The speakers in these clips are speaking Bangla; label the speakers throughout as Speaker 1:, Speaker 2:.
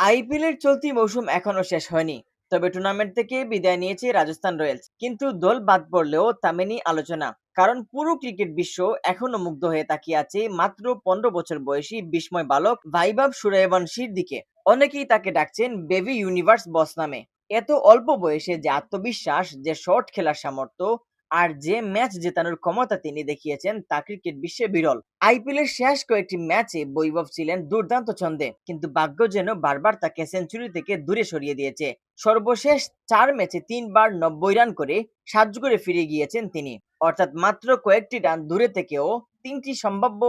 Speaker 1: আইপিএল এর চলতি মৌসুম এখনো শেষ হয়নি, তবে টুর্নামেন্ট থেকে বিদায় নিয়েছে রাজস্থান রয়্যালস। কিন্তু দল বাদ পড়লেও থামেনি আলোচনা, কারণ পুরো ক্রিকেট বিশ্ব এখনো মুগ্ধ হয়ে তাকিয়ে আছে মাত্র 15 বছর বয়সী বিস্ময় বালক ভাইভাব সূর্যবংশীর দিকে। অনেকেই তাকে ডাকছেন বেবি ইউনিভার্স বস নামে। এত অল্প বয়সে যে আত্মবিশ্বাস, যে শট খেলার সামর্থ্য আর যে ম্যাচ জেতানোর ক্ষমতা তিনি দেখিয়েছেন তা ক্রিকেট বিশ্বে বিরল। আইপিএল এর শেষ কয়েকটি ম্যাচে বৈভব ছিলেন দুর্দান্ত ছন্দে, কিন্তু ভাগ্য যেন বারবার তাকে সেঞ্চুরি থেকে দূরে সরিয়ে দিয়েছে। সর্বশেষ 4 ম্যাচে 3বার 90 রান করে সাজঘরে ফিরে গিয়েছেন তিনি, অর্থাৎ মাত্র কয়েকটি রান দূরে থেকেও 3টি সম্ভাব্য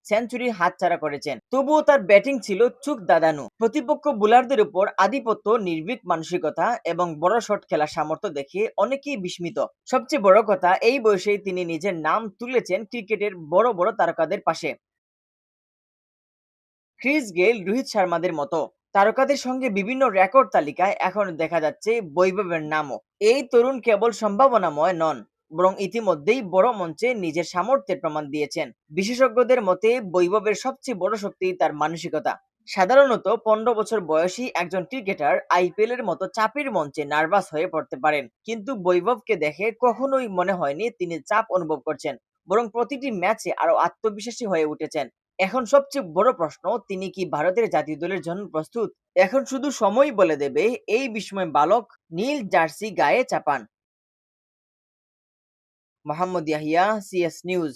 Speaker 1: সেঞ্চুরি হাতছাড়া করেছেন। তবুও তার ব্যাটিং ছিল চোখ দাদানো। প্রতিপক্ষ বোলারদের উপর আধিপত্য, নির্ভীক মানসিকতা এবং বড় শট খেলার সামর্থ্য দেখে অনেকেই বিস্মিত। সবচেয়ে বড় কথা, এই বয়সেই তিনি নিজের নাম তুলেছেন ক্রিকেটের বড় বড় তারকাদের পাশে। ক্রিস গেইল, রোহিত শর্মাদের মতো তারকাদের সঙ্গে বিভিন্ন রেকর্ড তালিকায় এখন দেখা যাচ্ছে বৈভবের নামও। এই তরুণ কেবল সম্ভাবনাময় নন, বরং ইতিমধ্যেই বড় মঞ্চে নিজের সামর্থ্যের প্রমাণ দিয়েছেন। বিশেষজ্ঞদের মতে বৈভবের সবচেয়ে বড় শক্তি তার মানসিকতা। সাধারণত 15 বছর বয়সী একজন ক্রিকেটার আইপিএল এর মতো চাপের মঞ্চে নার্ভাস হয়ে পড়তে পারেন, কিন্তু বৈভবকে দেখে কখনোই মনে হয়নি তিনি চাপ অনুভব করছেন, বরং প্রতিটি ম্যাচে আরো আত্মবিশ্বাসী হয়ে উঠেছেন। এখন সবচেয়ে বড় প্রশ্ন, তিনি কি ভারতের জাতীয় দলের জন্য প্রস্তুত? এখন শুধু সময় বলে দেবে এই বিস্ময় বালক নীল জার্সি গায়ে চাপান। Mohammad Yahya, CS news.